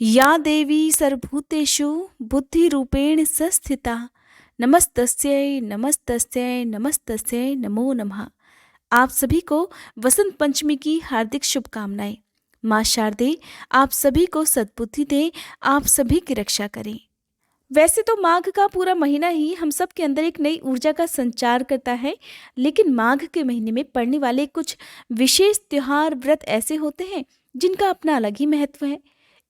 या देवी सर्वभूतेषु बुद्धिरूपेण संस्थिता नमस्तस्यै नमस्तस्यै नमस्तस्यै नमो नमः। आप सभी को वसंत पंचमी की हार्दिक शुभकामनाएं। माँ शारदे आप सभी को सद्बुद्धि दे, आप सभी की रक्षा करें। वैसे तो माघ का पूरा महीना ही हम सब के अंदर एक नई ऊर्जा का संचार करता है, लेकिन माघ के महीने में पड़ने वाले कुछ विशेष त्योहार व्रत ऐसे होते हैं जिनका अपना अलग ही महत्व है।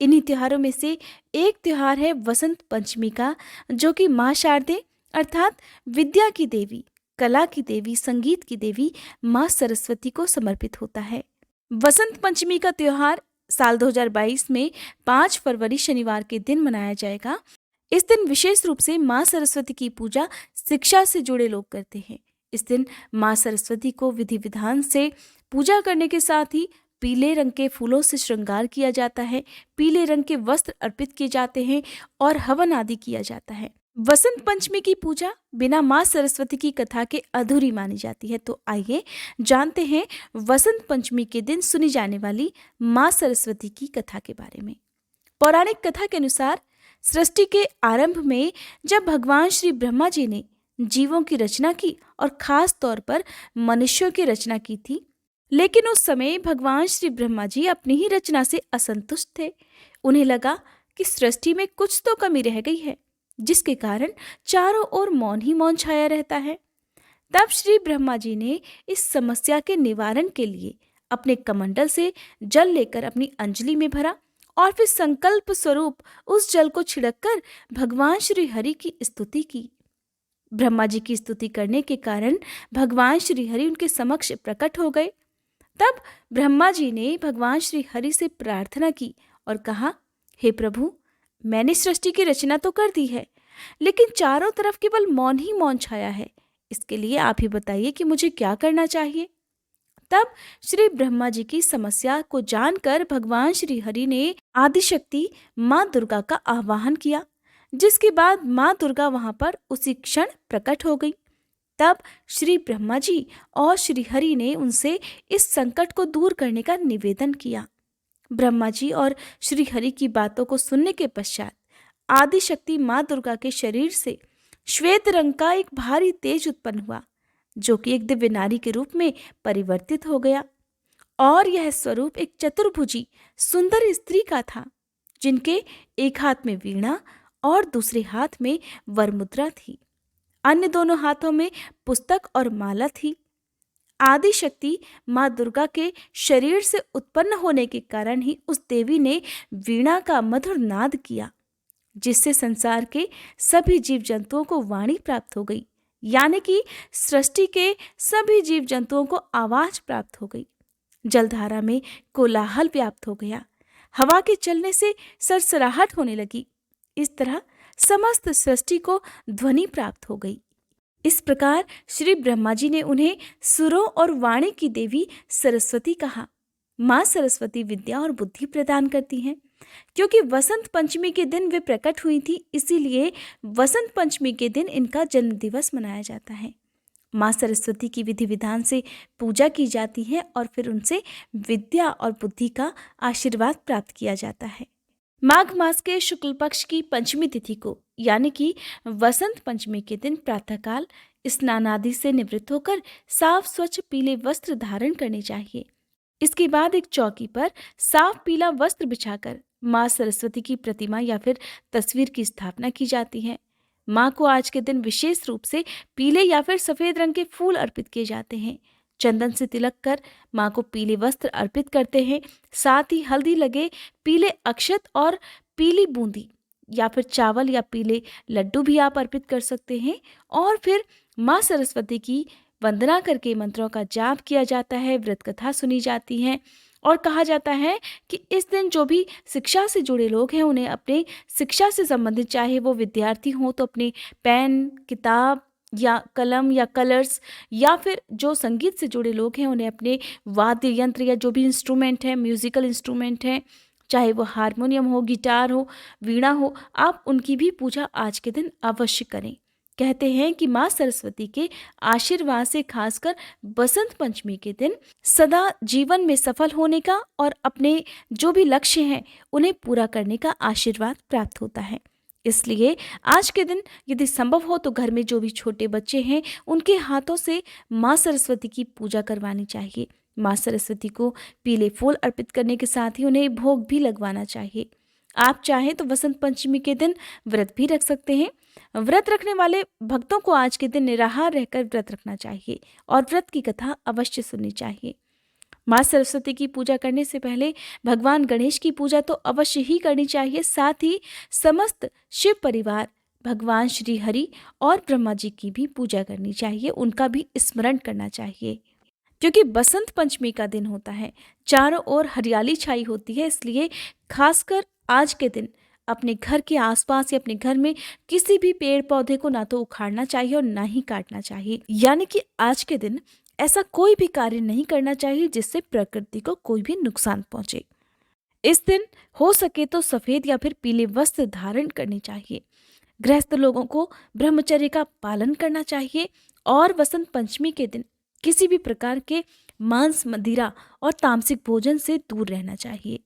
इन्हीं त्योहारों में से एक त्योहार है वसंत पंचमी का, जो कि माँ शारदे अर्थात विद्या की देवी, कला की देवी, संगीत की देवी माँ सरस्वती को समर्पित होता है। वसंत पंचमी का त्योहार साल 2022 में 5 फरवरी शनिवार के दिन मनाया जाएगा। इस दिन विशेष रूप से माँ सरस्वती की पूजा शिक्षा से जुड़े लोग करते हैं। इस दिन माँ सरस्वती को विधि विधान से पूजा करने के साथ ही पीले रंग के फूलों से श्रृंगार किया जाता है, पीले रंग के वस्त्र अर्पित किए जाते हैं और हवन आदि किया जाता है। वसंत पंचमी की पूजा बिना माँ सरस्वती की कथा के अधूरी मानी जाती है। तो आइए जानते हैं वसंत पंचमी के दिन सुनी जाने वाली माँ सरस्वती की कथा के बारे में। पौराणिक कथा के अनुसार सृष्टि के आरंभ में जब भगवान श्री ब्रह्मा जी ने जीवों की रचना की और खास तौर पर मनुष्यों की रचना की थी, लेकिन उस समय भगवान श्री ब्रह्मा जी अपनी ही रचना से असंतुष्ट थे। उन्हें लगा कि सृष्टि में कुछ तो कमी रह गई है, जिसके कारण चारों ओर मौन ही मौन छाया रहता है। तब श्री ब्रह्मा जी ने इस समस्या के निवारण के लिए अपने कमंडल से जल लेकर अपनी अंजलि में भरा और फिर संकल्प स्वरूप उस जल को छिड़ककर भगवान श्री हरि की स्तुति की। ब्रह्मा जी की स्तुति करने के कारण भगवान श्री हरि उनके समक्ष प्रकट हो गए। तब ब्रह्मा जी ने भगवान श्री हरि से प्रार्थना की और कहा, हे प्रभु, मैंने सृष्टि की रचना तो कर दी है, लेकिन चारों तरफ केवल मौन ही मौन छाया है। इसके लिए आप ही बताइए कि मुझे क्या करना चाहिए। तब श्री ब्रह्मा जी की समस्या को जानकर भगवान श्री हरि ने आदिशक्ति माँ दुर्गा का आवाहन किया, जिसके बाद माँ दुर्गा वहां पर उसी क्षण प्रकट हो गई। तब श्री ब्रह्मा जी और श्री हरि ने उनसे इस संकट को दूर करने का निवेदन किया। ब्रह्मा जी और श्री हरि की बातों को सुनने के पश्चात आदिशक्ति माँ दुर्गा के शरीर से श्वेत रंग का एक भारी तेज उत्पन्न हुआ, जो कि एक दिव्य नारी के रूप में परिवर्तित हो गया। और यह स्वरूप एक चतुर्भुजी सुंदर स्त्री का था, जिनके एक हाथ में वीणा और दूसरे हाथ में वरमुद्रा थी। अन्य दोनों हाथों में पुस्तक और माला थी। आदिशक्ति माँ दुर्गा के शरीर से उत्पन्न होने के कारण ही उस देवी ने वीणा का मधुर नाद किया, जिससे संसार के सभी जीव जंतुओं को वाणी प्राप्त हो गई, यानी कि सृष्टि के सभी जीव जंतुओं को आवाज प्राप्त हो गई। जलधारा में कोलाहल व्याप्त हो गया, हवा के चलने से सरसराहट होने लगी। इस तरह समस्त सृष्टि को ध्वनि प्राप्त हो गई। इस प्रकार श्री ब्रह्मा जी ने उन्हें सुरों और वाणी की देवी सरस्वती कहा। माँ सरस्वती विद्या और बुद्धि प्रदान करती हैं। क्योंकि वसंत पंचमी के दिन वे प्रकट हुई थी, इसीलिए वसंत पंचमी के दिन इनका जन्म दिवस मनाया जाता है। माँ सरस्वती की विधि विधान से पूजा की जाती है और फिर उनसे विद्या और बुद्धि का आशीर्वाद प्राप्त किया जाता है। माघ मास के शुक्ल पक्ष की पंचमी तिथि को यानी कि वसंत पंचमी के दिन प्रातःकाल स्नान आदि से निवृत्त होकर साफ स्वच्छ पीले वस्त्र धारण करने चाहिए। इसके बाद एक चौकी पर साफ पीला वस्त्र बिछाकर माँ सरस्वती की प्रतिमा या फिर तस्वीर की स्थापना की जाती है। माँ को आज के दिन विशेष रूप से पीले या फिर सफेद रंग के फूल अर्पित किए जाते हैं। चंदन से तिलक कर माँ को पीले वस्त्र अर्पित करते हैं। साथ ही हल्दी लगे पीले अक्षत और पीली बूंदी या फिर चावल या पीले लड्डू भी आप अर्पित कर सकते हैं। और फिर माँ सरस्वती की वंदना करके मंत्रों का जाप किया जाता है, व्रत कथा सुनी जाती है और कहा जाता है कि इस दिन जो भी शिक्षा से जुड़े लोग हैं उन्हें अपने शिक्षा से संबंधित, चाहे वो विद्यार्थी हों तो अपने पेन, किताब या कलम या कलर्स, या फिर जो संगीत से जुड़े लोग हैं उन्हें अपने वाद्य यंत्र या जो भी इंस्ट्रूमेंट है, म्यूजिकल इंस्ट्रूमेंट है, चाहे वो हारमोनियम हो, गिटार हो, वीणा हो, आप उनकी भी पूजा आज के दिन अवश्य करें। कहते हैं कि माँ सरस्वती के आशीर्वाद से खासकर बसंत पंचमी के दिन सदा जीवन में सफल होने का और अपने जो भी लक्ष्य हैं उन्हें पूरा करने का आशीर्वाद प्राप्त होता है। इसलिए आज के दिन यदि संभव हो तो घर में जो भी छोटे बच्चे हैं उनके हाथों से माँ सरस्वती की पूजा करवानी चाहिए। माँ सरस्वती को पीले फूल अर्पित करने के साथ ही उन्हें भोग भी लगवाना चाहिए। आप चाहें तो वसंत पंचमी के दिन व्रत भी रख सकते हैं। व्रत रखने वाले भक्तों को आज के दिन निराहार रहकर व्रत रखना चाहिए और व्रत की कथा अवश्य सुननी चाहिए। माँ सरस्वती की पूजा करने से पहले भगवान गणेश की पूजा तो अवश्य ही करनी चाहिए। साथ ही समस्त शिव परिवार, भगवान श्री हरि और ब्रह्मा जी की भी पूजा करनी चाहिए, उनका भी स्मरण करना चाहिए। क्योंकि बसंत पंचमी का दिन होता है, चारों ओर हरियाली छाई होती है, इसलिए खासकर आज के दिन अपने घर के आसपास या अपने घर में किसी भी पेड़ पौधे को ना तो उखाड़ना चाहिए और ना ही काटना चाहिए। यानी कि आज के दिन ऐसा कोई भी कार्य नहीं करना चाहिए जिससे प्रकृति को कोई भी नुकसान पहुंचे। इस दिन हो सके तो सफेद या फिर पीले वस्त्र धारण करने चाहिए। गृहस्थ लोगों को ब्रह्मचर्य का पालन करना चाहिए और वसंत पंचमी के दिन किसी भी प्रकार के मांस, मदिरा और तामसिक भोजन से दूर रहना चाहिए।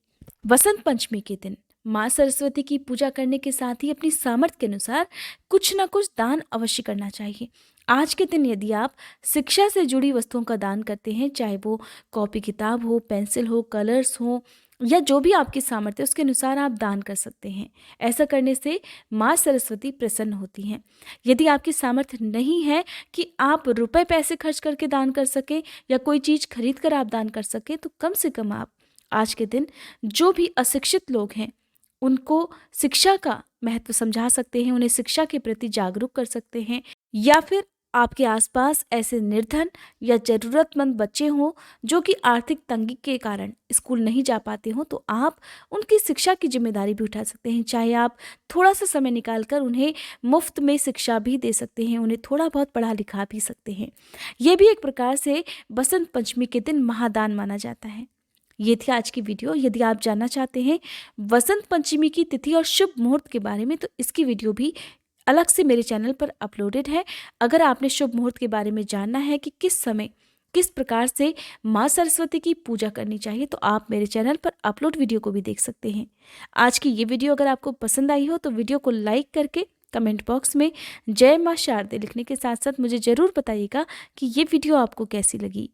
वसंत पंचमी के दिन माँ सरस्वती की पूजा करने के साथ ही अपनी सामर्थ्य के अनुसार कुछ न कुछ दान अवश्य करना चाहिए। आज के दिन यदि आप शिक्षा से जुड़ी वस्तुओं का दान करते हैं, चाहे वो कॉपी किताब हो, पेंसिल हो, कलर्स हो या जो भी आपकी सामर्थ्य है उसके अनुसार आप दान कर सकते हैं। ऐसा करने से माँ सरस्वती प्रसन्न होती हैं। यदि आपकी सामर्थ्य नहीं है कि आप रुपए पैसे खर्च करके दान कर सकें या कोई चीज़ खरीद कर आप दान कर सकें, तो कम से कम आप आज के दिन जो भी अशिक्षित लोग हैं उनको शिक्षा का महत्व समझा सकते हैं, उन्हें शिक्षा के प्रति जागरूक कर सकते हैं। या फिर आपके आसपास ऐसे निर्धन या ज़रूरतमंद बच्चे हों जो कि आर्थिक तंगी के कारण स्कूल नहीं जा पाते हों, तो आप उनकी शिक्षा की जिम्मेदारी भी उठा सकते हैं। चाहे आप थोड़ा सा समय निकाल कर उन्हें मुफ्त में शिक्षा भी दे सकते हैं, उन्हें थोड़ा बहुत पढ़ा लिखा भी सकते हैं। ये भी एक प्रकार से बसंत पंचमी के दिन महादान माना जाता है। ये थी आज की वीडियो। यदि आप जानना चाहते हैं वसंत पंचमी की तिथि और शुभ मुहूर्त के बारे में, तो इसकी वीडियो भी अलग से मेरे चैनल पर अपलोडेड है। अगर आपने शुभ मुहूर्त के बारे में जानना है कि किस समय किस प्रकार से माँ सरस्वती की पूजा करनी चाहिए, तो आप मेरे चैनल पर अपलोड वीडियो को भी देख सकते हैं। आज की ये वीडियो अगर आपको पसंद आई हो तो वीडियो को लाइक करके कमेंट बॉक्स में जय माँ शारदे लिखने के साथ साथ मुझे ज़रूर बताइएगा कि ये वीडियो आपको कैसी लगी।